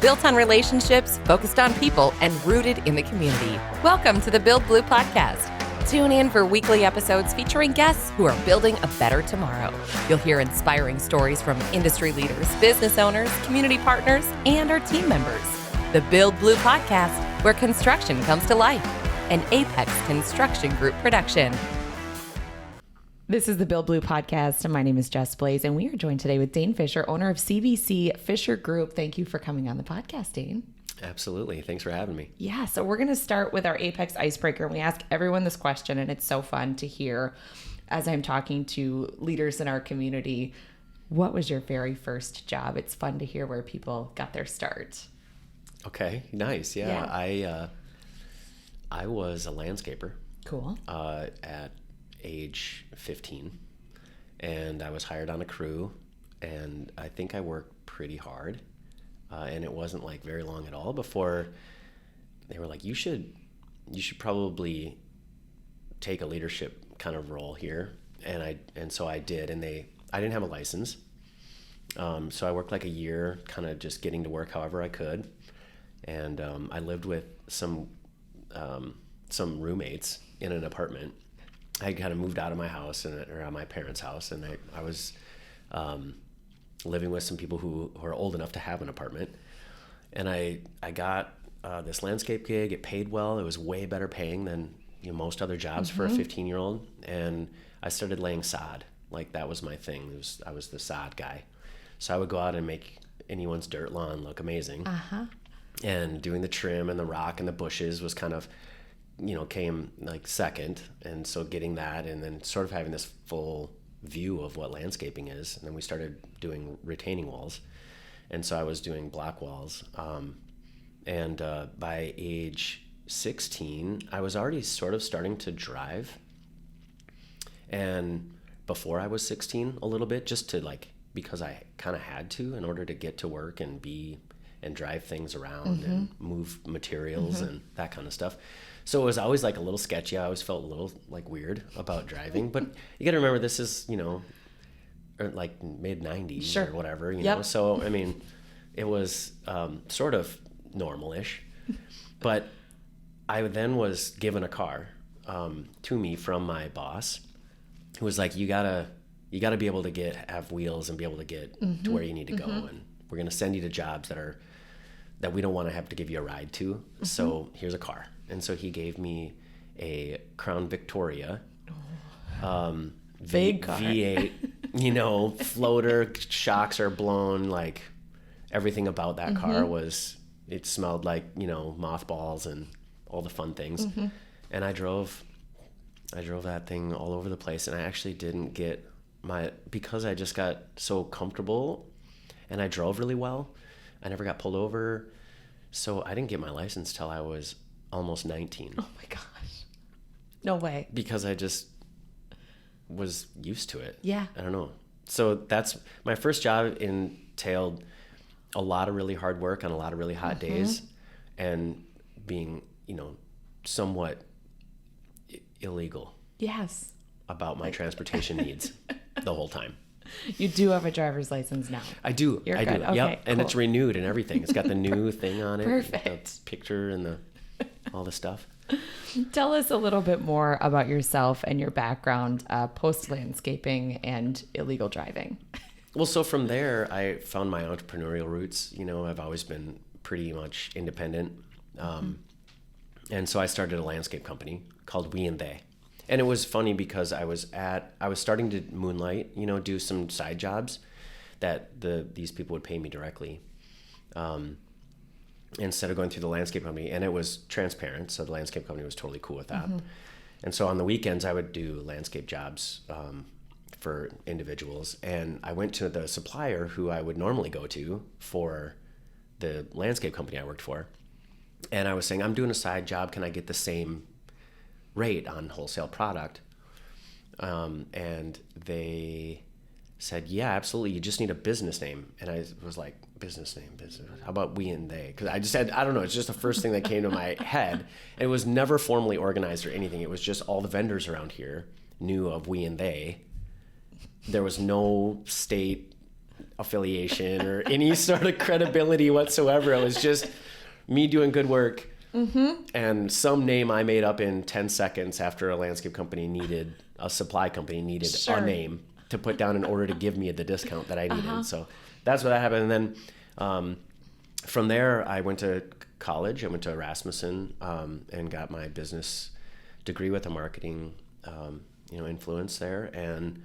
built on relationships, focused on people, and rooted in the community. Welcome to the Build Blue Podcast. Tune in for weekly episodes featuring guests who are building a better tomorrow. You'll hear inspiring stories from industry leaders, business owners, community partners, and our team members. The Build Blue Podcast, where construction comes to life. An Apex Construction Group production. This is the Build Blue Podcast, and my name is Jess Blaze, and we are joined today with Dain Fisher, owner of CBC Fisher Group. Thank you for coming on the podcast, Dain. Absolutely. Thanks for having me. Yeah, so we're going to start with our Apex Icebreaker, and we ask everyone this question, and it's so fun to hear as I'm talking to leaders in our community. What was your very first job? It's fun to hear where people got their start. Okay, nice. Yeah. I was a landscaper. Cool. At age 15, and I was hired on a crew, and I think I worked pretty hard. And it wasn't like very long at all before they were like, you should probably take a leadership kind of role here. And so I did, and I didn't have a license. So I worked like a year, kind of just getting to work however I could. And I lived with some roommates in an apartment. I kind of moved out of my house or out of my parents' house, and I was living with some people who are old enough to have an apartment. And I got this landscape gig. It paid well. It was way better paying than most other jobs for a 15-year-old. And I started laying sod. Like, that was my thing. I was the sod guy. So I would go out and make anyone's dirt lawn look amazing. And doing the trim and the rock and the bushes was kind of, came like second. And so getting that, and then sort of having this full view of what landscaping is. And then we started doing retaining walls. And so I was doing block walls. And by age 16, I was already sort of starting to drive. And before I was 16, a little bit, just to because I kind of had to in order to get to work and drive things around and move materials and that kind of stuff. So it was always like a little sketchy. I always felt a little weird about driving, but you got to remember this is, like mid 90s or whatever, you know? So, I mean, it was sort of normal-ish, but I then was given a car to me from my boss, who was like, you gotta be able to have wheels and be able to get to where you need to go. And we're going to send you to jobs that we don't want to have to give you a ride to. So here's a car. And so he gave me a Crown Victoria, big car. V8, floater, shocks are blown, like everything about that car it smelled like, mothballs and all the fun things. And I drove that thing all over the place, and I actually didn't get because I just got so comfortable and I drove really well, I never got pulled over. So I didn't get my license till I was almost 19. Oh my gosh. No way. Because I just was used to it. Yeah. I don't know. So that's my first job. Entailed a lot of really hard work on a lot of really hot days, and being, somewhat illegal. Yes. About my transportation needs the whole time. You do have a driver's license now. I do. You're I good. do. Okay, yep. And cool. it's renewed and everything. It's got the new thing on it. Perfect. The picture and all the stuff. Tell us a little bit more about yourself and your background post landscaping and illegal driving. Well, so from there, I found my entrepreneurial roots. I've always been pretty much independent. And so I started a landscape company called We and They. And it was funny because I was starting to moonlight, do some side jobs that these people would pay me directly, instead of going through the landscape company. And it was transparent, so the landscape company was totally cool with that. And so on the weekends, I would do landscape jobs for individuals. And I went to the supplier who I would normally go to for the landscape company I worked for. And I was saying, I'm doing a side job. Can I get the same rate on wholesale product? And they said, yeah, absolutely. You just need a business name. And I was like, business name? How about We and They? Because I just said, I don't know. It's just the first thing that came to my head. It was never formally organized or anything. It was just all the vendors around here knew of We and They. There was no state affiliation or any sort of credibility whatsoever. It was just me doing good work and some name I made up in 10 seconds after a landscape company a supply company needed a name to put down in order to give me the discount that I needed. So that's what happened. And then from there, I went to college. I went to Rasmussen and got my business degree with a marketing influence there. And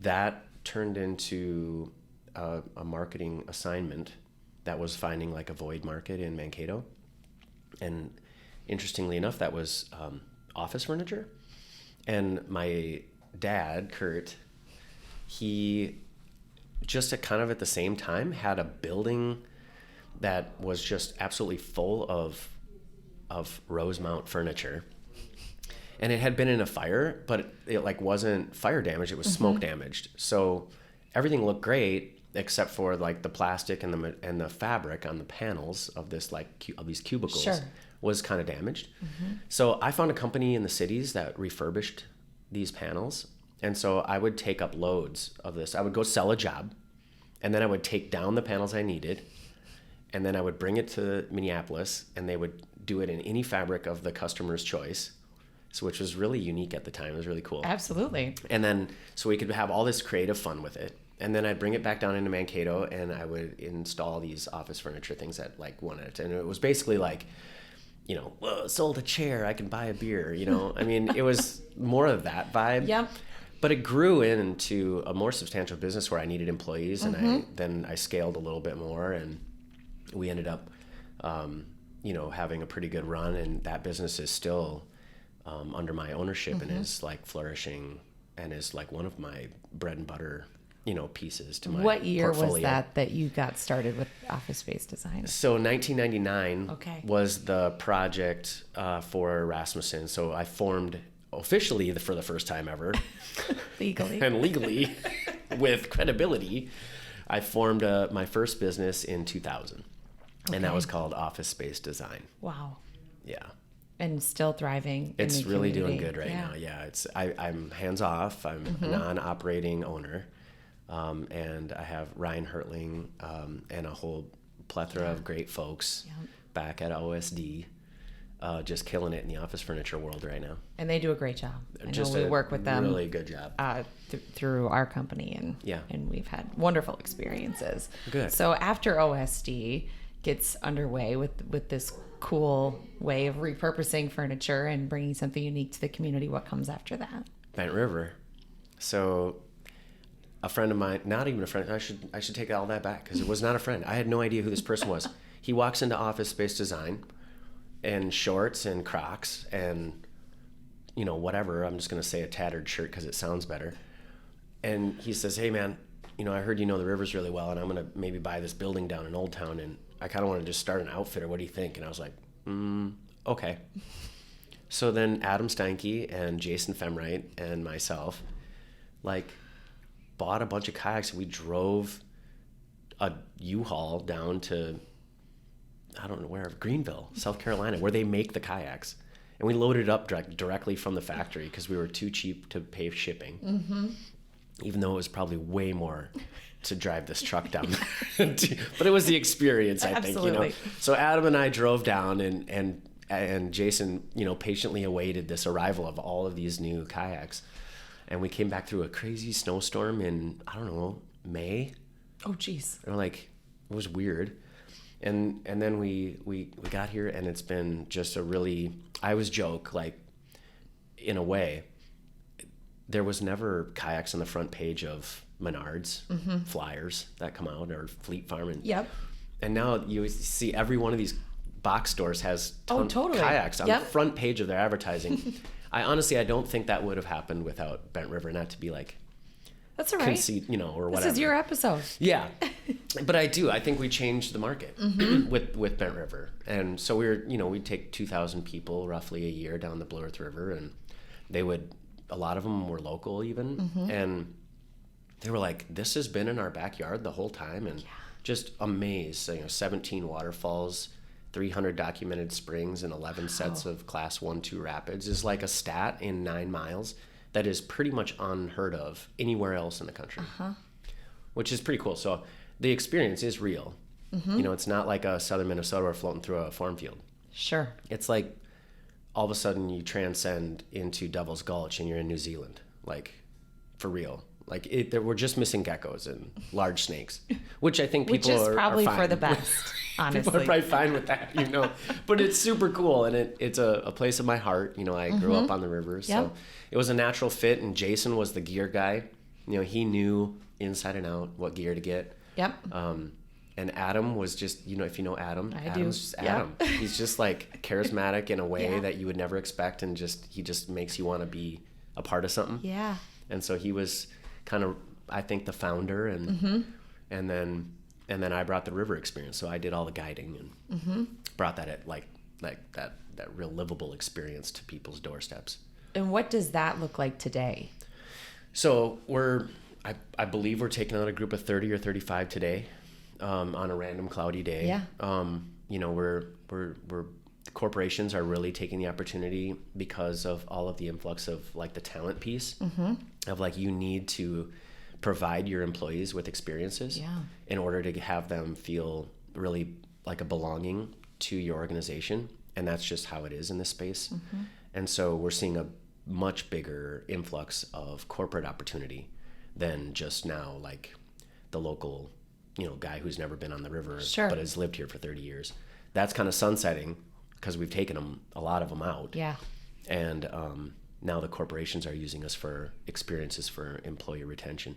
that turned into a marketing assignment that was finding like a void market in Mankato. And interestingly enough, that was office furniture. And my dad, Kurt, he just at the same time had a building that was just absolutely full of Rosemount furniture. And it had been in a fire, but it like wasn't fire damaged, it was smoke damaged. So everything looked great except for like the plastic and the fabric on the panels of this of these cubicles was kind of damaged. So I found a company in the cities that refurbished these panels. And so I would take up loads of this. I would go sell a job, and then I would take down the panels I needed, and then I would bring it to Minneapolis, and they would do it in any fabric of the customer's choice. So which was really unique at the time. It was really cool. Absolutely. And then so we could have all this creative fun with it. And then I'd bring it back down into Mankato, and I would install these office furniture things that like wanted it. And it was basically like, sold a chair, I can buy a beer, I mean, it was more of that vibe. Yep. But it grew into a more substantial business where I needed employees, and then I scaled a little bit more, and we ended up, having a pretty good run, and that business is still under my ownership and is like flourishing and is like one of my bread and butter, pieces to my What year portfolio. was that you got started with office space design? So 1999 was the project for Rasmussen. So I formed officially for the first time ever legally and legally with credibility, I formed my first business in 2000 and that was called Office Space Design. Wow. Yeah. And still thriving. It's really doing good right now. Yeah. I'm hands off. I'm a non-operating owner. And I have Ryan Hertling and a whole plethora of great folks back at OSD, just killing it in the office furniture world right now. And they do a great job. I just know we work with them. Really good job. Through our company, and we've had wonderful experiences. Good. So after OSD gets underway with this cool way of repurposing furniture and bringing something unique to the community, what comes after that? Bent River. So a friend of mine, not even a friend, I should take all that back because it was not a friend. I had no idea who this person was. He walks into Office Space Design in shorts and Crocs and, whatever. I'm just going to say a tattered shirt because it sounds better. And he says, hey, man, I heard you know the rivers really well, and I'm going to maybe buy this building down in Old Town, and I kind of want to just start an outfitter. What do you think? And I was like, okay. So then Adam Steinke and Jason Femright and myself, bought a bunch of kayaks, and we drove a U-Haul down to, I don't know where, Greenville, South Carolina, where they make the kayaks. And we loaded it up directly from the factory because we were too cheap to pay shipping, even though it was probably way more to drive this truck down. But it was the experience, I think. So Adam and I drove down, and Jason, patiently awaited this arrival of all of these new kayaks. And we came back through a crazy snowstorm in, I don't know, May. Oh, geez. And it was weird. And then we got here, and it's been just a really, I always joke, in a way, there was never kayaks on the front page of Menards flyers that come out, or Fleet Farm. And now you see every one of these box stores has kayaks on the front page of their advertising. I don't think that would have happened without Bent River, not to be that's all right. conceit, or whatever. This is your episode. Yeah. But I think we changed the market with Bent River. And so we'd take 2,000 people roughly a year down the Blue Earth River, and a lot of them were local even. And they were like, this has been in our backyard the whole time, and just amazed. 17 waterfalls, 300 documented springs, and 11 sets of class 1-2 rapids is like a stat in 9 miles that is pretty much unheard of anywhere else in the country, which is pretty cool. So the experience is real. You know, it's not like a southern Minnesota or floating through a farm field. Sure. It's like all of a sudden you transcend into Devil's Gulch and you're in New Zealand, like for real. Like we're just missing geckos and large snakes, which I think people which is are probably fine for the best, honestly. People are probably fine with that, you know. But it's super cool, and it's a place of my heart. You know, I grew up on the river, so it was a natural fit. And Jason was the gear guy. You know, he knew inside and out what gear to get. Yep. And Adam was just, you know, if you know Adam, Adam's just Adam. He's just like charismatic in a way that you would never expect, and he just makes you want to be a part of something. Yeah. And so he was kind of, I think, the founder, and then I brought the river experience. So I did all the guiding and brought that at like that real livable experience to people's doorsteps. And what does that look like today? So I believe we're taking out a group of 30 or 35 today, on a random cloudy day. Yeah. You know, we're corporations are really taking the opportunity because of all of the influx of like the talent piece of like, you need to provide your employees with experiences in order to have them feel really like a belonging to your organization. And that's just how it is in this space. And so we're seeing a much bigger influx of corporate opportunity than just now, like the local, you know, guy who's never been on the river but has lived here for 30 years. That's kind of sunsetting because we've taken a lot of them out. Yeah. And now the corporations are using us for experiences for employee retention.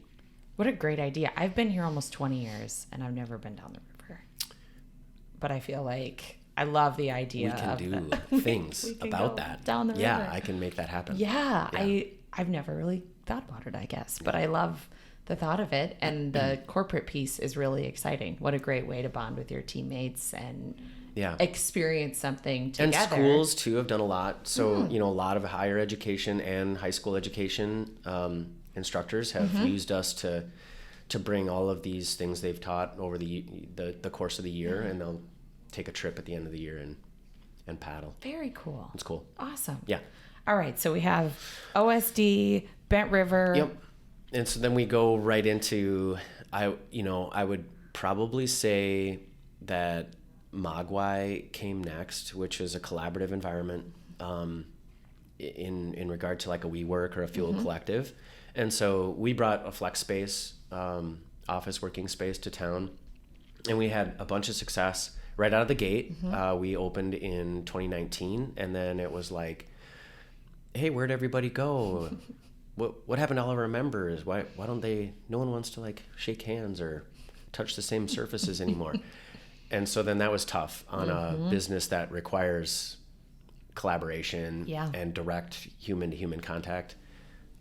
What a great idea. I've been here almost 20 years and I've never been down the river. But I feel like I love the idea. We can do things about that. Down the river. Yeah, I can make that happen. Yeah. I've never really thought about it, I guess. But I love the thought of it. And the corporate piece is really exciting. What a great way to bond with your teammates and experience something together. And schools too have done a lot. So, you know, a lot of higher education and high school education instructors have used us to bring all of these things they've taught over the course of the year, and they'll take a trip at the end of the year and paddle. Very cool. It's cool. Awesome. Yeah. All right. So we have OSD, Bent River. Yep. And so then we go right into, I would probably say that Mogwai came next, which is a collaborative environment in regard to like a WeWork or a Fuel Collective. And so we brought a flex space, office working space to town, and we had a bunch of success right out of the gate. We opened in 2019, and then it was like, hey, where'd everybody go? What happened to all of our members? Why don't they, no one wants to like shake hands or touch the same surfaces anymore. And so then that was tough on a business that requires collaboration and direct human to human contact.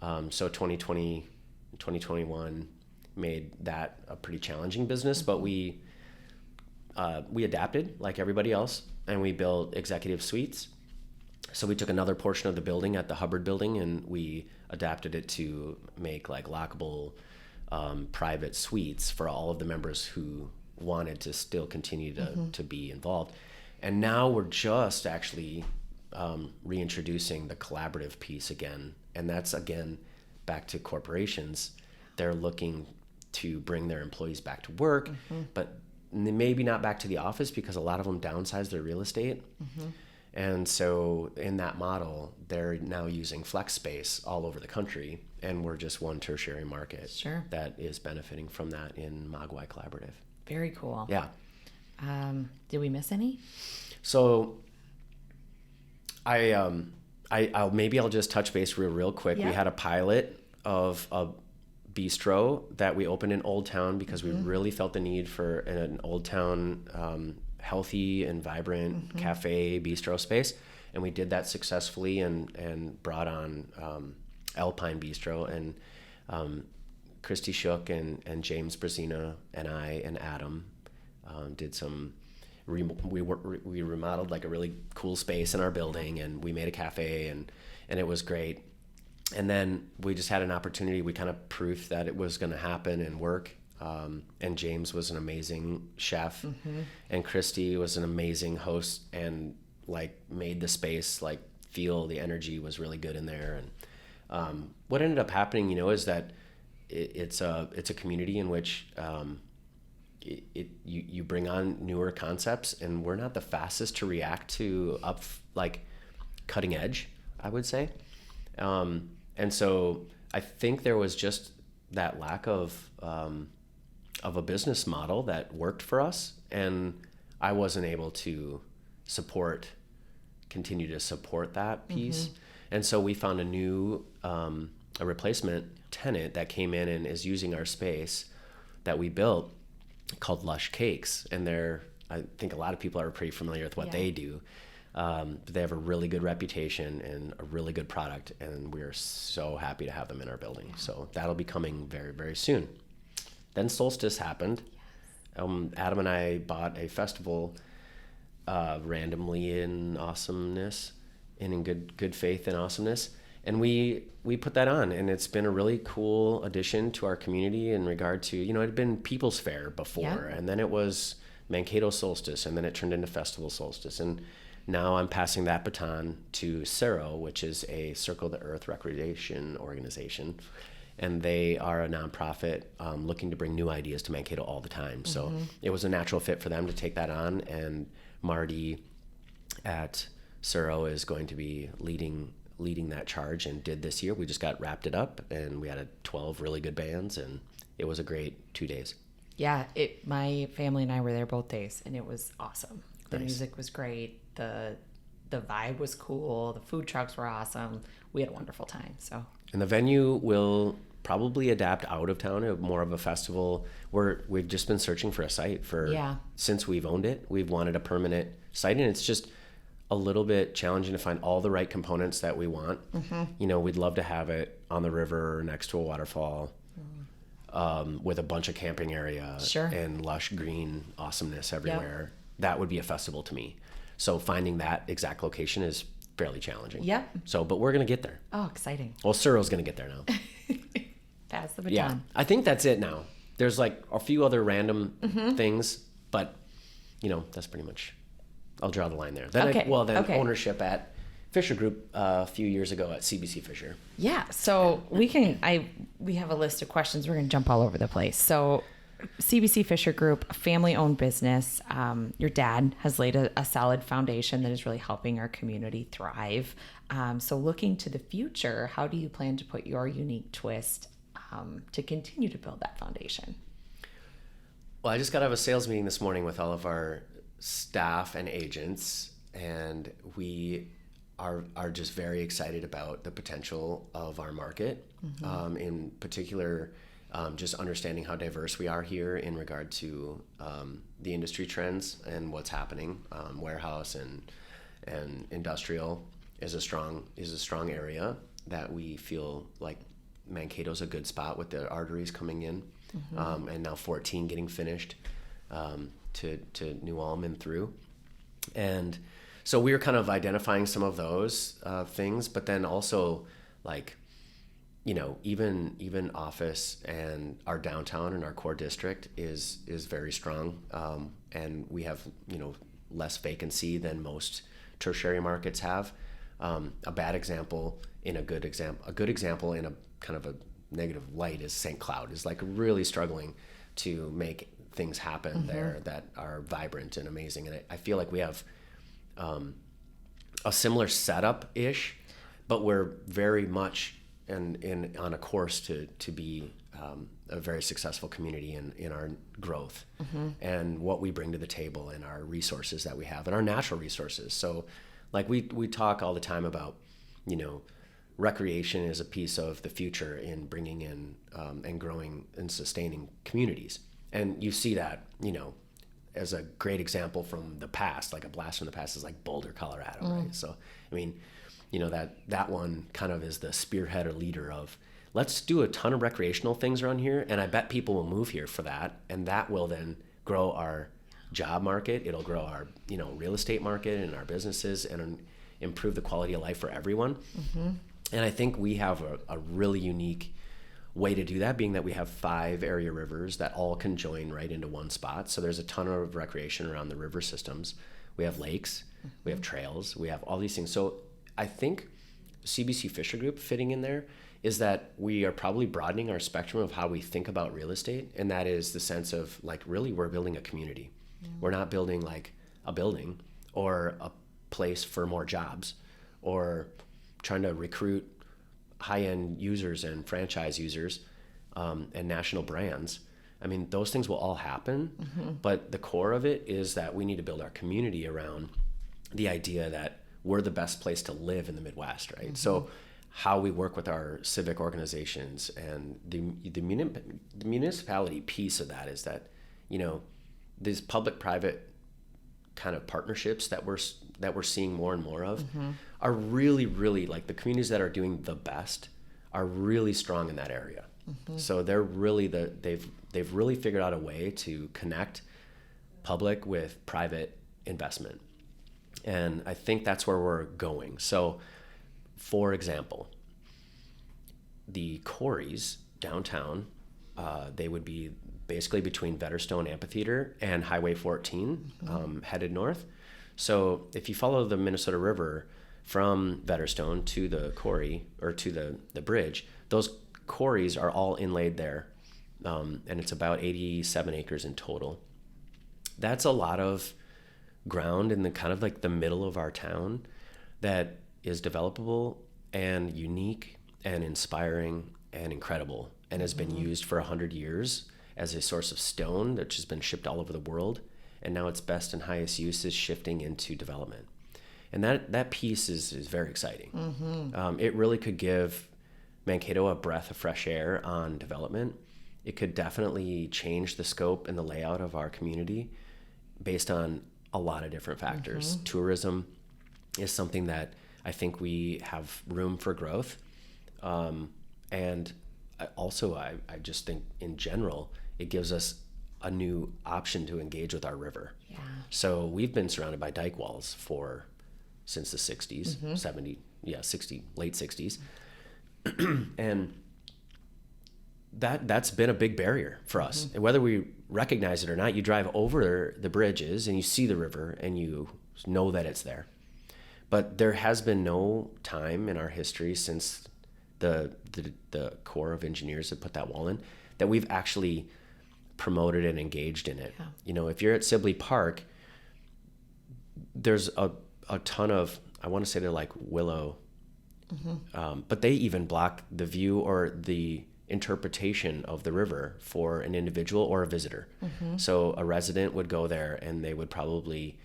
So 2020, 2021 made that a pretty challenging business, but we adapted like everybody else, and we built executive suites. So we took another portion of the building at the Hubbard building, and we adapted it to make like lockable private suites for all of the members who wanted to still continue to be involved. And now we're just actually reintroducing the collaborative piece again. And that's, again, back to corporations. They're looking to bring their employees back to work, but maybe not back to the office because a lot of them downsize their real estate. And so in that model, they're now using flex space all over the country, and we're just one tertiary market that is benefiting from that in Mogwai Collaborative. Very cool. Yeah. Did we miss any? So I'll just touch base real quick. We had a pilot of a bistro that we opened in Old Town because we really felt the need for an Old Town healthy and vibrant cafe bistro space, and we did that successfully and brought on Alpine Bistro, and Christy Shook and James Brazina and I and Adam did some we remodeled like a really cool space in our building, and we made a cafe, and it was great. And then we just had an opportunity. We kind of proved that it was going to happen and work. And James was an amazing chef, and Christy was an amazing host, and like made the space like feel the energy was really good in there. And what ended up happening, is that it's a community in which you bring on newer concepts, and we're not the fastest to react to cutting edge, I would say. And so I think there was just that lack of a business model that worked for us, and I wasn't able to continue to support that piece. And so we found a replacement tenant that came in and is using our space that we built, called Lush Cakes. And I think a lot of people are pretty familiar with what they do. They have a really good reputation and a really good product, and we're so happy to have them in our building. Yeah. So that'll be coming very, very soon. Then Solstice happened. Yes. Adam and I bought a festival randomly in awesomeness and in good faith and awesomeness. And we put that on, and it's been a really cool addition to our community in regard to, it had been People's Fair before, and then it was Mankato Solstice, and then it turned into Festival Solstice. And now I'm passing that baton to Cerro, which is a Circle the Earth recreation organization. And they are a nonprofit looking to bring new ideas to Mankato all the time. So it was a natural fit for them to take that on. And Marty at Cerro is going to be leading that charge, and did this year. We just wrapped it up, and we had 12 really good bands, and it was a great 2 days. Yeah, my family and I were there both days, and it was awesome. The music was great. The vibe was cool. The food trucks were awesome. We had a wonderful time. So. And the venue will probably adapt out of town, more of a festival. We've just been searching for a site since we've owned it. We've wanted a permanent site, and it's just a little bit challenging to find all the right components that we want. We'd love to have it on the river or next to a waterfall, with a bunch of camping area and lush green awesomeness everywhere. Yep. That would be a festival to me. So finding that exact location is fairly challenging. Yep. So, but we're going to get there. Oh, exciting. Well, Cerro's going to get there now. Pass the baton. Yeah. I think that's it now. There's a few other random things, but that's pretty much, I'll draw the line there. Then ownership at Fisher Group a few years ago at CBC Fisher. Yeah. So we have a list of questions. We're going to jump all over the place. So CBC Fisher Group, a family-owned business. Your dad has laid a solid foundation that is really helping our community thrive. So looking to the future, how do you plan to put your unique twist to continue to build that foundation? Well, I just got out of a sales meeting this morning with all of our staff and agents, and we are just very excited about the potential of our market. In particular, just understanding how diverse we are here in regard to the industry trends and what's happening. Warehouse and industrial is a strong area that we feel like Mankato's a good spot with the arteries coming in, and now 14 getting finished to New Ulm and through. And so we were kind of identifying some of those things, but then also even office and our downtown and our core district is very strong, and we have less vacancy than most tertiary markets have. A bad example in a good example in a kind of a negative light is St. Cloud is really struggling to make things happen there that are vibrant and amazing, and I feel like we have a similar setup ish, but we're very much on a course to be a very successful community in our growth and what we bring to the table and our resources that we have and our natural resources. So we talk all the time about, recreation is a piece of the future in bringing in and growing and sustaining communities. And you see that, as a great example from the past, a blast from the past is Boulder, Colorado, right? So, that one kind of is the spearhead or leader of, let's do a ton of recreational things around here, and I bet people will move here for that, and that will then grow our job market. It'll grow our, real estate market and our businesses and improve the quality of life for everyone. And I think we have a really unique way to do that, being that we have 5 area rivers that all can join right into one spot. So there's a ton of recreation around the river systems. We have lakes, we have trails, we have all these things. So I think CBC Fisher Group fitting in there is that we are probably broadening our spectrum of how we think about real estate. And that is the sense of like, really, we're building a community. We're not building like a building or a place for more jobs or trying to recruit high-end users and franchise users and national brands. I mean, those things will all happen, but the core of it is that we need to build our community around the idea that we're the best place to live in the Midwest, right? So how we work with our civic organizations and the municipality piece of that is that, you know, these public-private kind of partnerships that we're seeing more and more of are really, really, like, the communities that are doing the best are really strong in that area. So they're really they've really figured out a way to connect public with private investment. And I think that's where we're going. So, for example, the quarries downtown, they would be basically between Vetterstone Amphitheater and Highway 14, headed north. So if you follow the Minnesota River from Vetterstone to the quarry, or to the bridge, those quarries are all inlaid there. And it's about 87 acres in total. That's a lot of ground in the kind of like the middle of our town that is developable and unique and inspiring and incredible, and has been used for 100 years as a source of stone that has been shipped all over the world, and now its best and highest use is shifting into development. And that piece is very exciting. It really could give Mankato a breath of fresh air on development. It could definitely change the scope and the layout of our community based on a lot of different factors. Tourism is something that I think we have room for growth. And I just think in general, it gives us a new option to engage with our river. Yeah. So we've been surrounded by dike walls since the 60s, 60, late 60s. And that's been a big barrier for us. And whether we recognize it or not, you drive over the bridges and you see the river and you know that it's there. But there has been no time in our history since the Corps of Engineers have put that wall in that we've actually promoted and engaged in it. Yeah. You know, if you're at Sibley Park, there's a ton of, I want to say they're like willow, but they even block the view or the interpretation of the river for an individual or a visitor. So a resident would go there and they would probably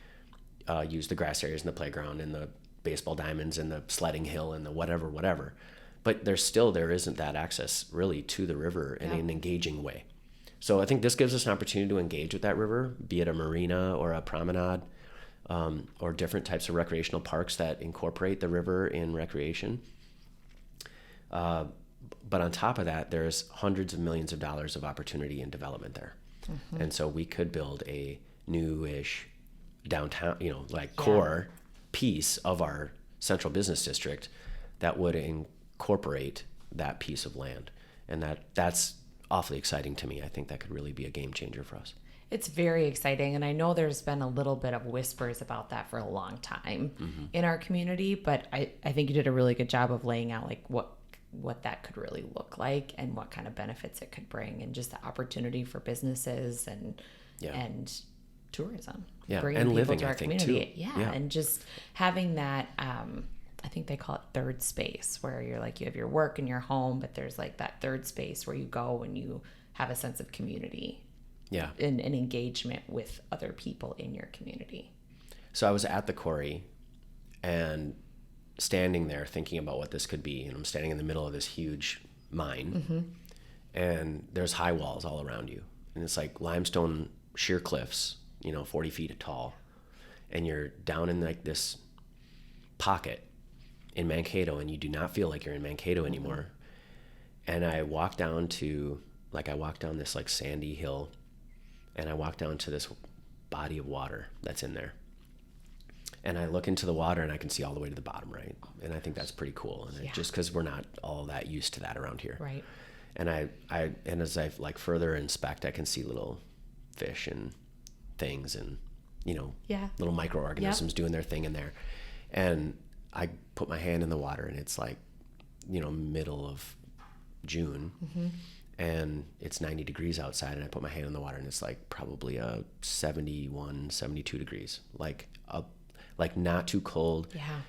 use the grass areas and the playground and the baseball diamonds and the sledding hill and the whatever. But there isn't that access really to the river in an engaging way. So I think this gives us an opportunity to engage with that river, be it a marina or a promenade, or different types of recreational parks that incorporate the river in recreation. But on top of that, there's hundreds of millions of dollars of opportunity and development there. And so we could build a newish downtown, core piece of our central business district that would incorporate that piece of land. And that's awfully exciting to me. I think that could really be a game changer for us. It's very exciting. And I know there's been a little bit of whispers about that for a long time in our community, but I think you did a really good job of laying out like what that could really look like and what kind of benefits it could bring, and just the opportunity for businesses and tourism. Yeah, bringing and people living, to our I think, community. too. Yeah, and just having that, I think they call it third space, where you're like, you have your work and your home, but there's like that third space where you go and you have a sense of community. Yeah. And engagement with other people in your community. So I was at the quarry and standing there thinking about what this could be. And I'm standing in the middle of this huge mine, and there's high walls all around you. And it's like limestone sheer cliffs, 40 feet tall. And you're down in like this pocket in Mankato, and you do not feel like you're in Mankato anymore. And I walk down this like sandy hill, and I walk down to this body of water that's in there. And I look into the water and I can see all the way to the bottom, right? And I think that's pretty cool. And just because we're not all that used to that around here. Right. And and as I like further inspect, I can see little fish and things and, little microorganisms doing their thing in there. And I put my hand in the water and it's like, middle of June and it's 90 degrees outside, and I put my hand in the water and it's like probably 71, 72 degrees, like not too cold. Yeah.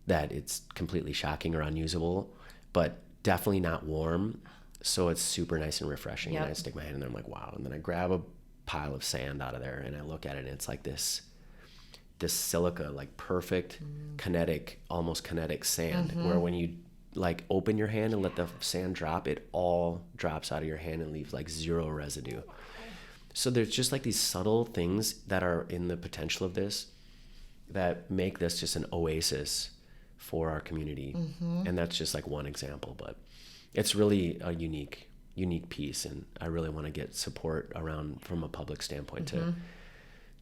That it's completely shocking or unusable, but definitely not warm. So it's super nice and refreshing. Yep. And I stick my hand in there, I'm like, wow. And then I grab a pile of sand out of there and I look at it and it's like this silica, like perfect almost kinetic sand, where when you like open your hand and let the sand drop, it all drops out of your hand and leaves like zero residue. So there's just like these subtle things that are in the potential of this that make this just an oasis for our community. And that's just like one example, but it's really a unique piece. And I really want to get support around from a public standpoint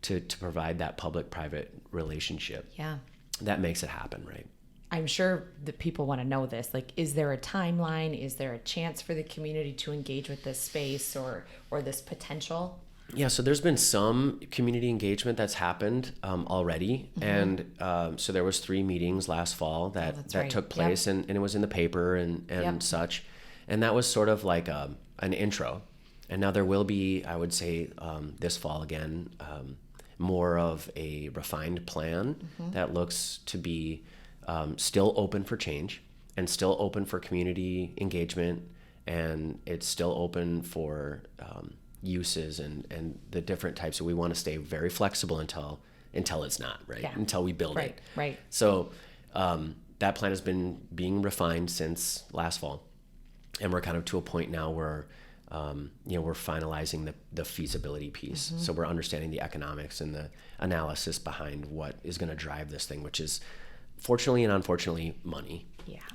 to provide that public-private relationship. Yeah. That makes it happen, right? I'm sure that people want to know this. Like, is there a timeline? Is there a chance for the community to engage with this space or this potential? Yeah, so there's been some community engagement that's happened already. And so there was 3 meetings last fall that right. took place, and it was in the paper and such. And that was sort of like an intro. And now there will be, I would say, this fall again, more of a refined plan that looks to be still open for change and still open for community engagement, and it's still open for uses and the different types. So we want to stay very flexible until it's not, right? Yeah. Until we build it. Right. So that plan has been being refined since last fall, and we're kind of to a point now where we're finalizing the feasibility piece. So we're understanding the economics and the analysis behind what is going to drive this thing, which is fortunately and unfortunately money.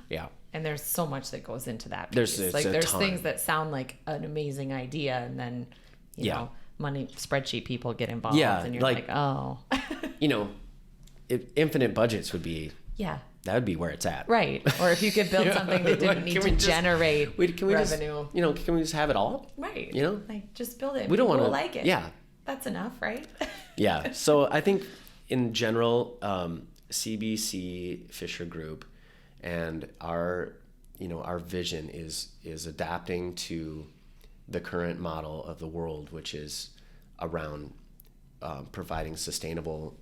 Yeah. And there's so much that goes into that piece. There's things that sound like an amazing idea, and then you know, money spreadsheet people get involved, and you're like oh. If infinite budgets would be that would be where it's at. Right. Or if you could build something that didn't need to generate revenue. Can we just have it all? Right. Like, just build it. We don't want to like it. Yeah. That's enough, right? Yeah. So I think in general, CBC Fisher Group and our vision is adapting to the current model of the world, which is around providing sustainable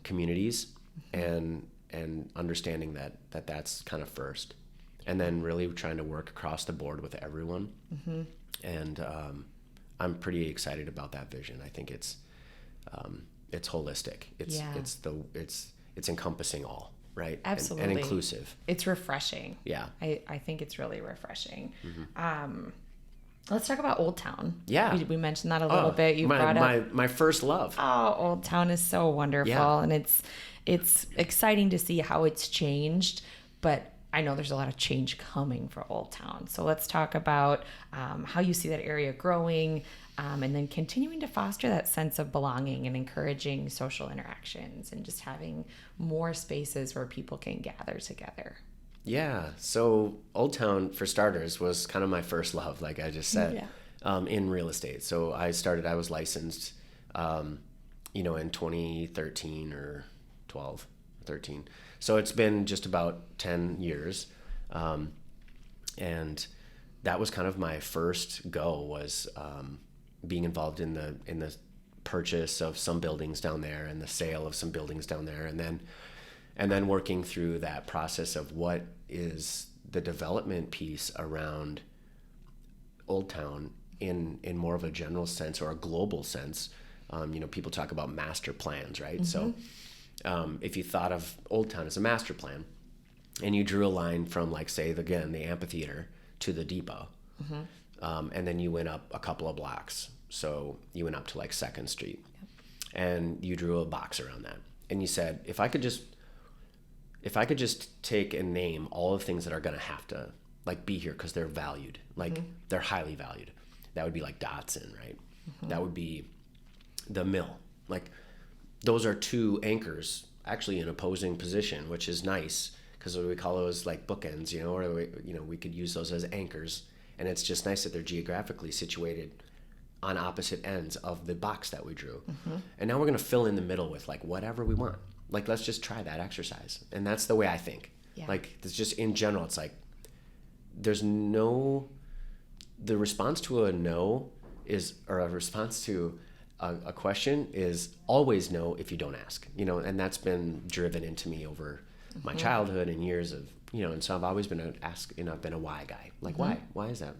communities and understanding that's kind of first, and then really trying to work across the board with everyone. And I'm pretty excited about that vision. I think it's holistic. It's encompassing all, right? Absolutely. And inclusive. It's refreshing. Yeah. I think it's really refreshing. Let's talk about Old Town. Yeah. We mentioned that a little bit. You brought up my first love. Oh, Old Town is so wonderful. And it's exciting to see how it's changed, but I know there's a lot of change coming for Old Town. So let's talk about how you see that area growing, and then continuing to foster that sense of belonging and encouraging social interactions and just having more spaces where people can gather together. Yeah. So Old Town, for starters, was kind of my first love, like I just said, in real estate. So I was licensed, in 2013 or 12, 13. So it's been just about 10 years. And that was kind of my first go, was being involved in the purchase of some buildings down there and the sale of some buildings down there. And then working through that process of what is the development piece around Old Town in more of a general sense or a global sense. People talk about master plans, right? So if you thought of Old Town as a master plan and you drew a line from, like, say, the amphitheater to the depot, and then you went up a couple of blocks. So you went up to like 2nd Street and you drew a box around that. And you said, if I could just take and name all the things that are going to have to like be here because they're valued, like they're highly valued. That would be like Dotson, right? That would be the mill. Like, those are 2 anchors actually in opposing position, which is nice because we call those like bookends, or we could use those as anchors. And it's just nice that they're geographically situated on opposite ends of the box that we drew. And now we're going to fill in the middle with like whatever we want. Like, let's just try that exercise. And that's the way I think. Like, it's just in general, it's like there's no the response to a no is, or a response to a question is always no if you don't ask, and that's been driven into me over my childhood and years of, and so I've always been I've been a why guy. Like, why is that?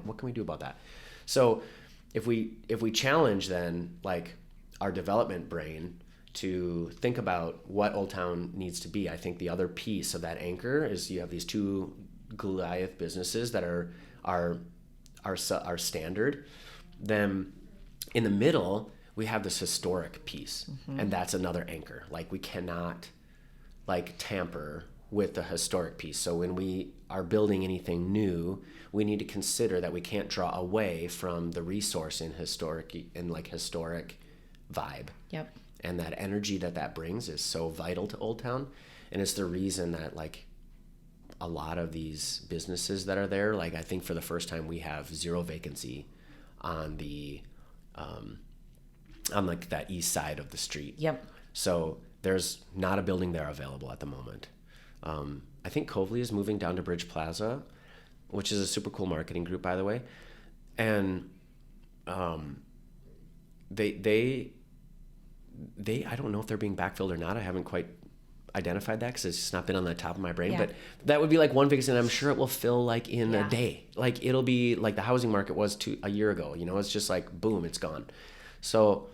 What can we do about that? So if we challenge then like our development brain to think about what Old Town needs to be, I think the other piece of that anchor is you have these two Goliath businesses that are standard. Then in the middle we have this historic piece, and that's another anchor. Like, we cannot like tamper with the historic piece. So when we are building anything new, we need to consider that we can't draw away from the resource in historic vibe. Yep. And that energy that brings is so vital to Old Town. And it's the reason that like a lot of these businesses that are there, like I think for the first time we have zero vacancy on the on like that east side of the street. Yep. So there's not a building there available at the moment. I think Coveley is moving down to Bridge Plaza, which is a super cool marketing group, by the way. And they I don't know if they're being backfilled or not. I haven't quite identified that because it's just not been on the top of my brain. But that would be like one vacancy, and I'm sure it will fill like in a day. Like, it'll be like the housing market was a year ago. It's just like boom, it's gone. So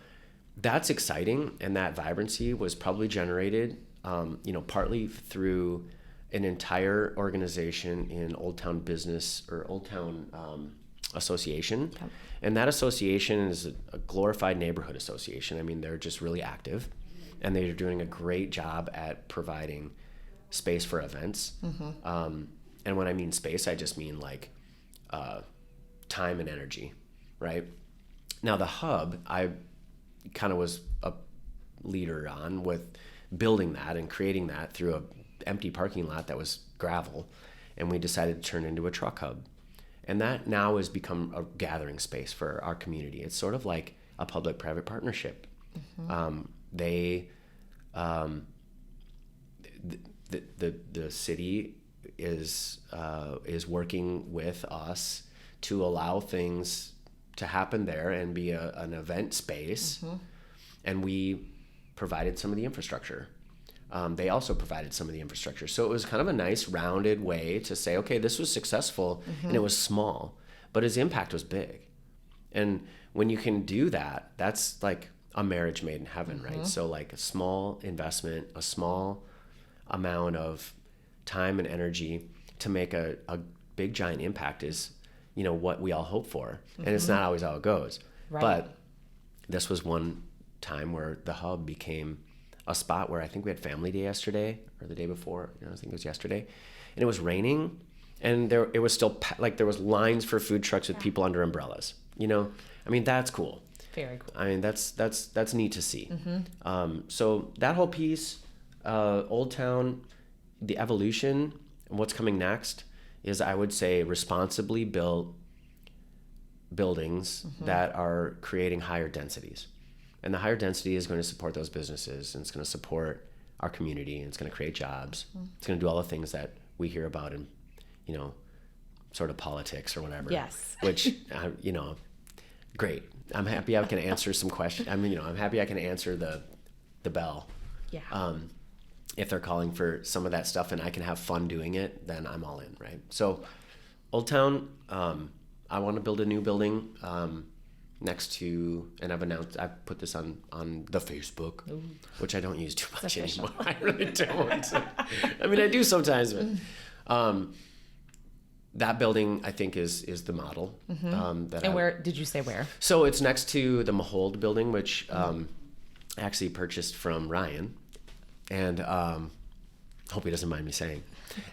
that's exciting, and that vibrancy was probably generated, partly through an entire organization in Old Town Business or Old Town Association. Okay. And that association is a glorified neighborhood association. I mean, they're just really active, and they're doing a great job at providing space for events. And when I mean space, I just mean like time and energy, right? Now the hub, I kind of was a leader on with building that and creating that through a empty parking lot that was gravel, and we decided to turn it into a truck hub. And that now has become a gathering space for our community. It's sort of like a public-private partnership. The city is working with us to allow things to happen there and be an event space, and we provided some of the infrastructure. They also provided some of the infrastructure. So it was kind of a nice rounded way to say, okay, this was successful, and it was small, but its impact was big. And when you can do that, that's like a marriage made in heaven, right? So like a small investment, a small amount of time and energy to make a big giant impact is, what we all hope for. And it's not always how it goes. Right. But this was one time where the hub became a spot where I think we had family day yesterday or the day before. I think it was yesterday, and it was raining, and it was still like there was lines for food trucks with people under umbrellas. I mean, that's cool. Very cool. I mean, that's neat to see. So that whole piece, Old Town, the evolution, and what's coming next is, I would say, responsibly built buildings that are creating higher densities. And the higher density is going to support those businesses, and it's going to support our community, and it's going to create jobs. It's going to do all the things that we hear about in, sort of politics or whatever. Yes. Which, great. I'm happy I can answer some questions. I'm happy I can answer the bell. Yeah. If they're calling for some of that stuff and I can have fun doing it, then I'm all in, right? So Old Town, I want to build a new building next to, and I've put this on the Facebook, which I don't use too much anymore. I really don't. I mean, I do sometimes, but that building, I think, is the model. Where did you say where? So it's next to the Mahold building, which I actually purchased from Ryan. And hope he doesn't mind me saying.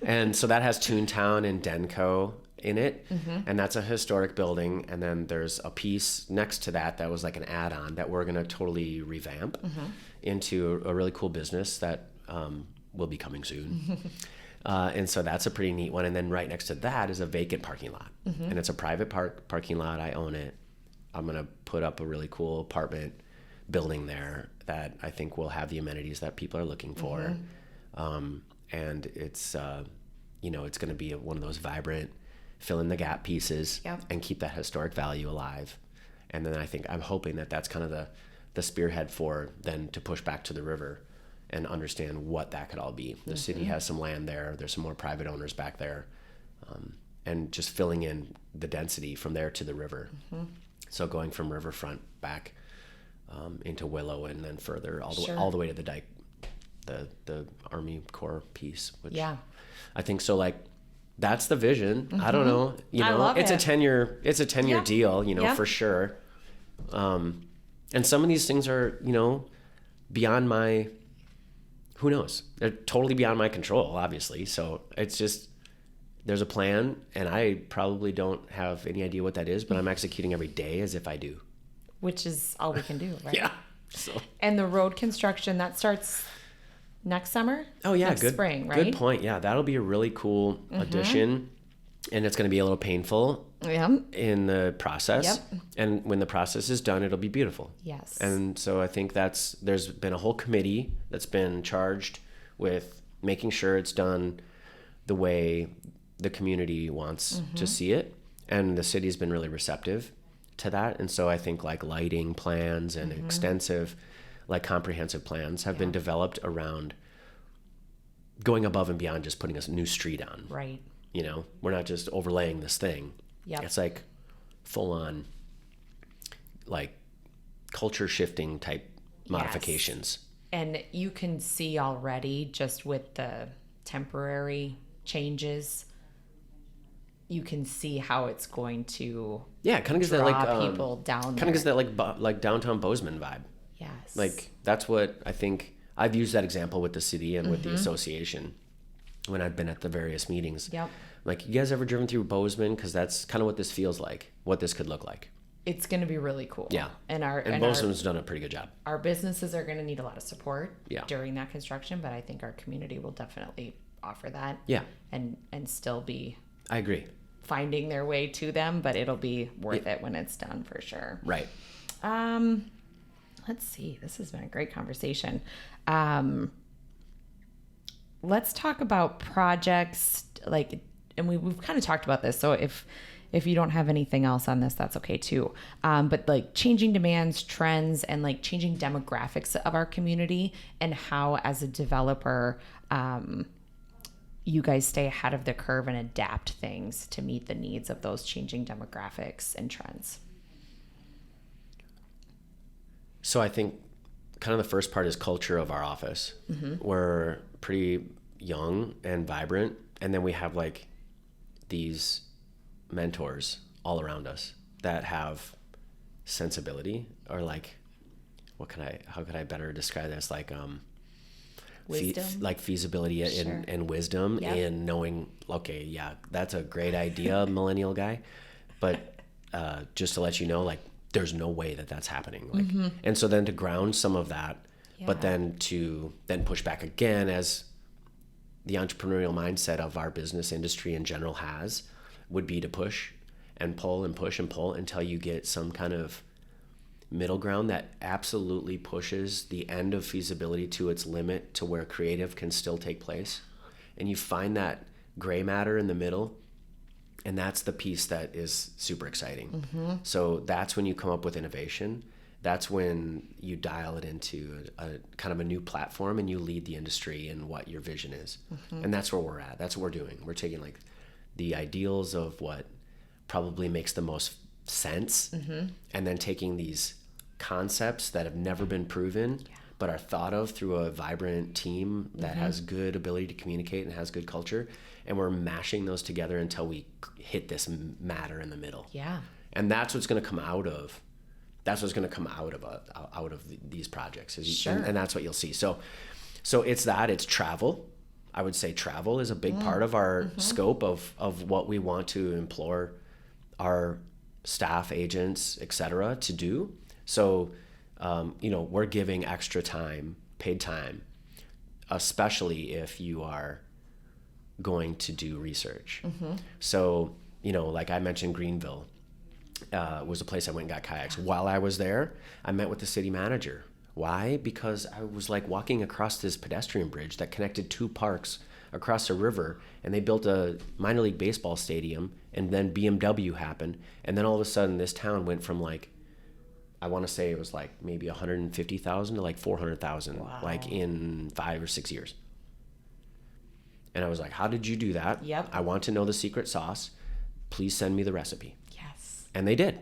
And so that has Toontown and Denko in it. And that's a historic building. And then there's a piece next to that was like an add-on that we're going to totally revamp into a really cool business that will be coming soon. And so that's a pretty neat one. And then right next to that is a vacant parking lot. And it's a private parking lot. I own it. I'm going to put up a really cool apartment building there that I think will have the amenities that people are looking for. And it's, it's going to be one of those vibrant fill in the gap pieces, Yep. and keep that historic value alive. And then I'm hoping that that's kind of the spearhead for then to push back to the river and understand what that could all be. The city has some land there. There's some more private owners back there. And just filling in the density from there to the river. So going from Riverfront back into Willow and then further all the way to the dike, the Army Corps piece. Which I think so. Like that's the vision. I don't know. I love it's it. a 10-year deal. For sure. And some of these things are beyond my. Who knows? They're totally beyond my control, obviously. So it's just. There's a plan, and I probably don't have any idea what that is, but I'm executing every day as if I do. Which is all we can do, right? Yeah. So. And the road construction, that starts next summer? Oh, yeah. Next spring, right? Good point. Yeah, that'll be a really cool addition, and it's going to be a little painful in the process. Yep. And when the process is done, it'll be beautiful. Yes. And so I think there's been a whole committee that's been charged with making sure it's done the way the community wants to see it, and the city's been really receptive to that. And so I think like lighting plans and extensive, like comprehensive plans have been developed around going above and beyond just putting a new street on. Right. We're not just overlaying this thing. Yep. It's like full on like culture shifting type modifications. And you can see already just with the temporary changes, you can see how it's going to kind of gives that like people down kind there. of gives that like downtown Bozeman vibe. Yes. Like that's what I think. I've used that example with the city and with the association when I've been at the various meetings. Yep. Like, you guys ever driven through Bozeman? Because that's kind of what this feels like, what this could look like. It's going to be really cool. Yeah. And Bozeman's done a pretty good job. Our businesses are going to need a lot of support Yeah. during that construction, but I think our community will definitely offer that. Yeah. And still be I agree. finding their way to them, but it'll be worth it when it's done for sure. Right. Let's see. This has been a great conversation. Let's talk about projects, and we've kind of talked about this. So if you don't have anything else on this, that's okay too. But like changing demands, trends, and like changing demographics of our community, and how as a developer, you guys stay ahead of the curve and adapt things to meet the needs of those changing demographics and trends. So I think kind of the first part is culture of our office. We're pretty young and vibrant, and then we have like these mentors all around us that have sensibility, or like, how could I better describe this? Like, Wisdom. like feasibility and wisdom in knowing, okay, yeah, that's a great idea, millennial guy. But just to let you know, like, there's no way that that's happening. Like, and so then to ground some of that, but then to push back again, as the entrepreneurial mindset of our business industry in general would be to push and pull and push and pull until you get some kind of middle ground that absolutely pushes the end of feasibility to its limit, to where creative can still take place. And you find that gray matter in the middle, and that's the piece that is super exciting. So that's when you come up with innovation. That's when you dial it into a kind of a new platform, and you lead the industry in what your vision is. And that's where we're at. That's what we're doing. We're taking like the ideals of what probably makes the most sense, and then taking these concepts that have never been proven, but are thought of through a vibrant team that has good ability to communicate and has good culture, and we're mashing those together until we hit this matter in the middle. Yeah. And that's what's going to come out of. That's what's going to come out of these projects. And that's what you'll see. So it's that. It's travel. I would say travel is a big part of our scope of what we want to implore our staff, agents, et cetera, to do. So, we're giving extra time, paid time, especially if you are going to do research. So, like I mentioned, Greenville was a place I went and got kayaks. While I was there, I met with the city manager. Why? Because I was like walking across this pedestrian bridge that connected two parks across the river, and they built a minor league baseball stadium, and then BMW happened, and then all of a sudden this town went from like, I want to say it was like maybe 150,000 to like 400,000, like in 5 or 6 years. And I was like, how did you do that? Yep. I want to know the secret sauce. Please send me the recipe. Yes. And they did.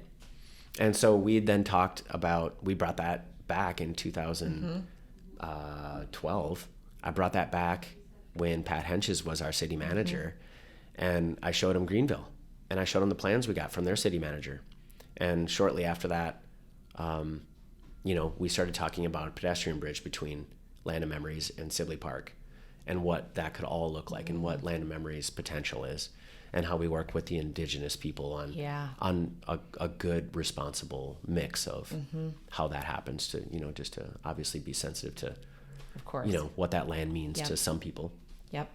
And so we then talked about, we brought that back in 2012. I brought that back when Pat Henches was our city manager. And I showed him Greenville. And I showed him the plans we got from their city manager. And shortly after that, we started talking about a pedestrian bridge between Land of Memories and Sibley Park, and what that could all look like, and what Land of Memories potential is, and how we work with the indigenous people on a good, responsible mix of how that happens to, just to obviously be sensitive to, of course, what that land means to some people. Yep.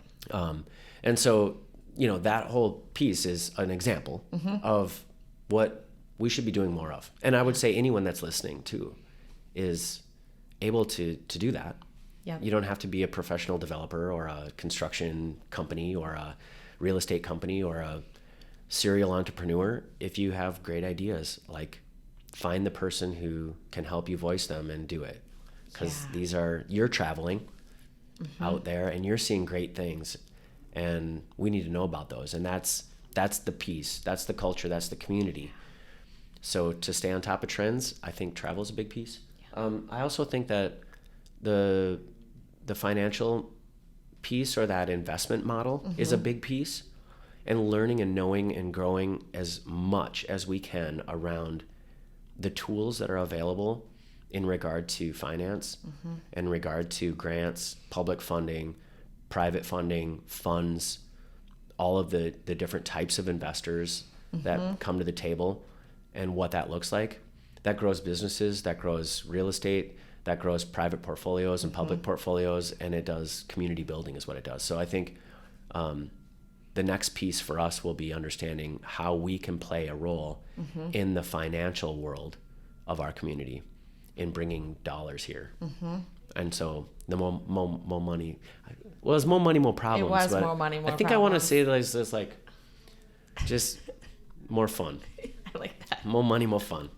And so, that whole piece is an example of what we should be doing more of. And I would say anyone that's listening too is able to do that. Yep. You don't have to be a professional developer or a construction company or a real estate company or a serial entrepreneur. If you have great ideas, like, find the person who can help you voice them and do it. Because you're traveling out there and you're seeing great things, and we need to know about those. And that's the piece, that's the culture, that's the community. So to stay on top of trends, I think travel is a big piece. I also think that the financial piece, or that investment model, is a big piece, and learning and knowing and growing as much as we can around the tools that are available in regard to finance, in regard to grants, public funding, private funding, funds, all of the different types of investors that come to the table, and what that looks like. That grows businesses, that grows real estate, that grows private portfolios and public portfolios, and it does community building is what it does. So I think the next piece for us will be understanding how we can play a role in the financial world of our community in bringing dollars here. And so the more money, well, it's more money, more problems. It was but more money, more I think problems. I want to say it as this, like, just more fun. I like that. More money, more fun.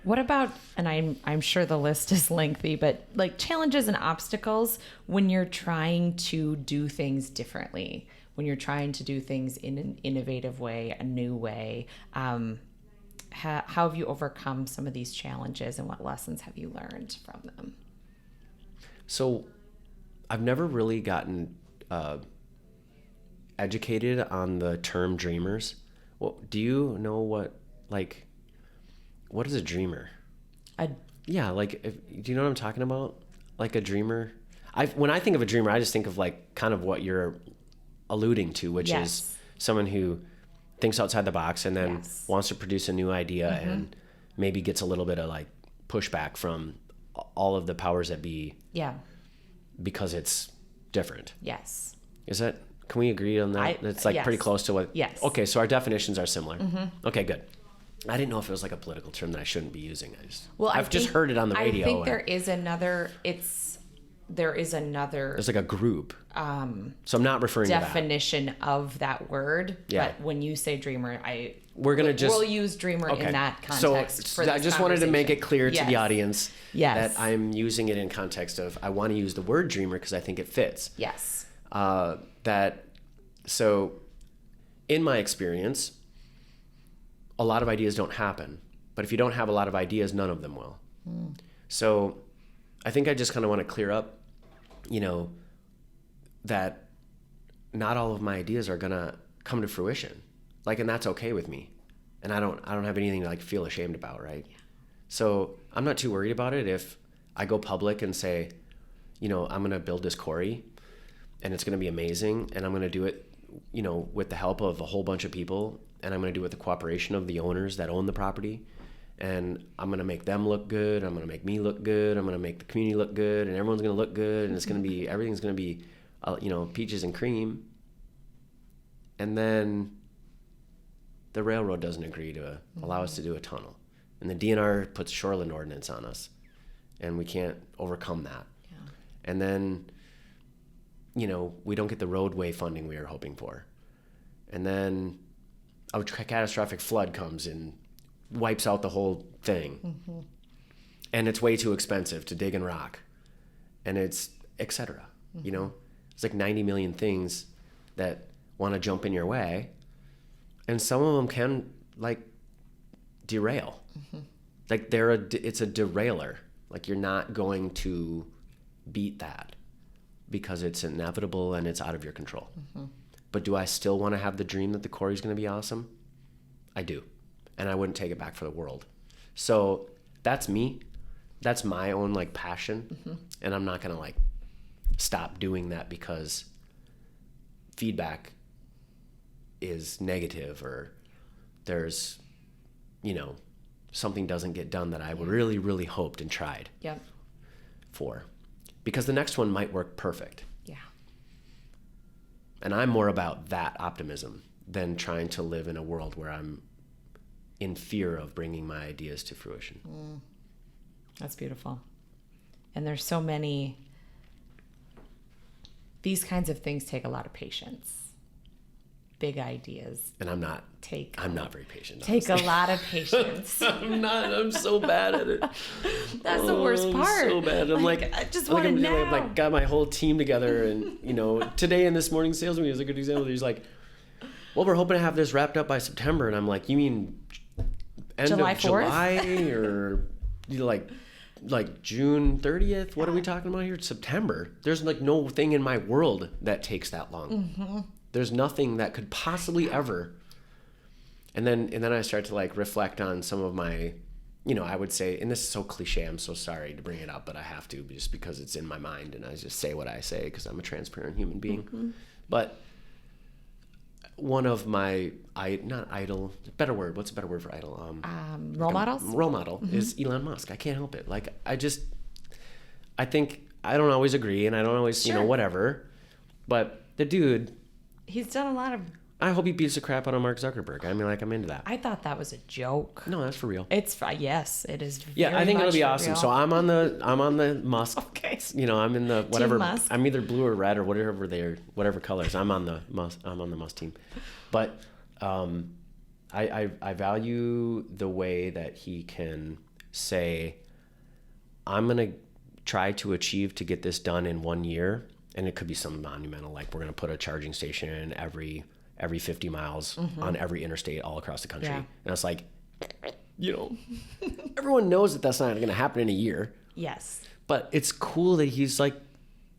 What about, and I'm sure the list is lengthy, but like challenges and obstacles when you're trying to do things differently, when you're trying to do things in an innovative way, a new way. How have you overcome some of these challenges, and what lessons have you learned from them? So I've never really gotten educated on the term dreamers. Well, do you know what is a dreamer? Do you know what I'm talking about? Like a dreamer? When I think of a dreamer, I just think of like kind of what you're alluding to, which is someone who thinks outside the box and then wants to produce a new idea and maybe gets a little bit of like pushback from all of the powers that be. Yeah. Because it's different. Yes. Can we agree on that? It's like pretty close to what. Yes. Okay, so our definitions are similar. Okay, good. I didn't know if it was like a political term that I shouldn't be using. I've just heard it on the radio. I think there is another. There's like a group. So I'm not referring definition to that. of that word. Yeah. But when you say dreamer, we'll use dreamer in that context. So I just wanted to make it clear to the audience that I'm using it in context of, I want to use the word dreamer because I think it fits. Yes. So in my experience, a lot of ideas don't happen, but if you don't have a lot of ideas, none of them will. So I think I just kind of want to clear up, that not all of my ideas are going to come to fruition. And that's okay with me. And I don't have anything to feel ashamed about. Right. Yeah. So I'm not too worried about it. If I go public and say, I'm going to build this quarry and it's going to be amazing. And I'm going to do it, with the help of a whole bunch of people. And I'm going to do it with the cooperation of the owners that own the property. And I'm going to make them look good. I'm going to make me look good. I'm going to make the community look good, and everyone's going to look good. And it's going to be, everything's going to be, peaches and cream. And then the railroad doesn't agree to allow us to do a tunnel. And the DNR puts shoreline ordinance on us, and we can't overcome that. Yeah. And then, we don't get the roadway funding we were hoping for. And then a catastrophic flood comes and wipes out the whole thing. Mm-hmm. And it's way too expensive to dig and rock. And it's et cetera. Mm-hmm. It's like 90 million things that want to jump in your way. And some of them can like derail. Mm-hmm. Like it's a derailer. Like you're not going to beat that because it's inevitable and it's out of your control. Mm-hmm. But do I still want to have the dream that the quarry is going to be awesome? I do. And I wouldn't take it back for the world. So that's me. That's my own like passion. Mm-hmm. And I'm not going to like stop doing that because feedback is negative or there's, something doesn't get done that I really, really hoped and tried for. Because the next one might work perfect. Yeah. And I'm more about that optimism than trying to live in a world where I'm in fear of bringing my ideas to fruition. That's beautiful. And there's so many, these kinds of things take a lot of patience. Big ideas. And I'm not very patient. Take honestly. A lot of patience. I'm so bad at it. That's the worst part. I'm so bad. I'm like I just want it now. I've like got my whole team together and, today in this morning sales meeting is a good example. He's like, well, we're hoping to have this wrapped up by September. And I'm like, you mean end July of 4th? July or like June 30th? What are we talking about here? It's September. There's like no thing in my world that takes that long. Mm-hmm. There's nothing that could possibly ever. And then I start to like reflect on some of my, I would say, and this is so cliche, I'm so sorry to bring it up, but I have to just because it's in my mind and I just say what I say because I'm a transparent human being. Mm-hmm. But one of my, not idol, better word, what's a better word for idol? Role models? Role model mm-hmm. is Elon Musk. I can't help it. Like, I think I don't always agree and I don't always, whatever. But the dude... He's done a lot of... I hope he beats the crap out of Mark Zuckerberg. I mean, like, I'm into that. I thought that was a joke. No, that's for real. Yes, it is. Yeah, I think it'll be awesome. Real. So I'm on the Musk. Okay. I'm in the whatever. Team Musk. I'm either blue or red or whatever colors. I'm on the Musk team. But I value the way that he can say, I'm gonna try to achieve to get this done in 1 year. And it could be something monumental, like we're going to put a charging station in every 50 miles mm-hmm. on every interstate all across the country. Yeah. And it's like, everyone knows that that's not going to happen in a year. Yes. But it's cool that he's like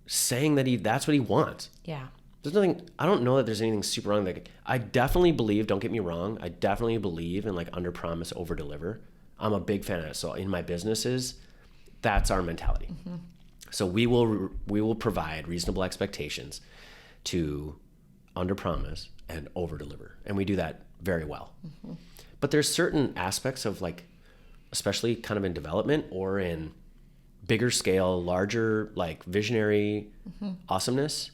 saying that that's what he wants. Yeah. There's nothing, I don't know that there's anything super wrong. Like, I definitely believe, don't get me wrong, I definitely believe in like under promise, over deliver. I'm a big fan of it. So in my businesses, that's our mentality. Mm-hmm. So we will provide reasonable expectations to underpromise and overdeliver, and we do that very well. Mm-hmm. But there's certain aspects of like, especially kind of in development or in bigger scale, larger like visionary mm-hmm. awesomeness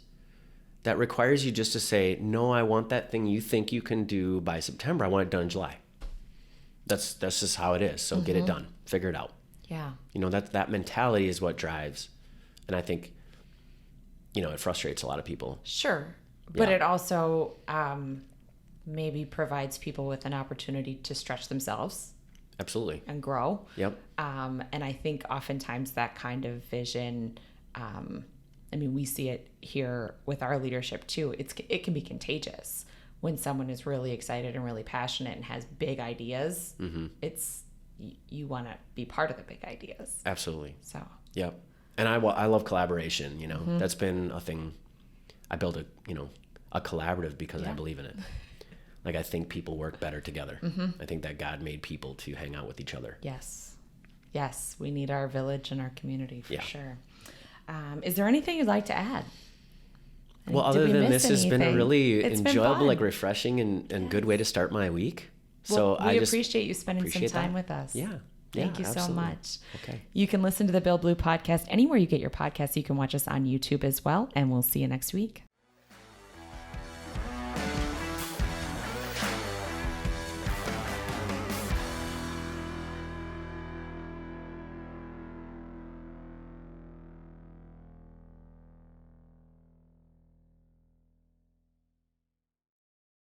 that requires you just to say, no, I want that thing you think you can do by September. I want it done in July. That's just how it is. So mm-hmm. get it done, figure it out. Yeah. That mentality is what drives. And I think, it frustrates a lot of people. Sure. But it also maybe provides people with an opportunity to stretch themselves. Absolutely. And grow. Yep. And I think oftentimes that kind of vision, we see it here with our leadership too. It can be contagious when someone is really excited and really passionate and has big ideas. Mm-hmm. You want to be part of the big ideas. Absolutely. So. Yep. And I love collaboration, mm-hmm. That's been a thing. I built a collaborative because I believe in it. Like, I think people work better together. Mm-hmm. I think that God made people to hang out with each other. Yes. We need our village and our community for sure. Is there anything you'd like to add? Well, other than this has been a really enjoyable, like refreshing and good way to start my week. Well, so we appreciate you spending some time with us. Yeah. Thank you absolutely. so much. Okay. You can listen to the Build Blue podcast anywhere you get your podcasts. You can watch us on YouTube as well, and we'll see you next week.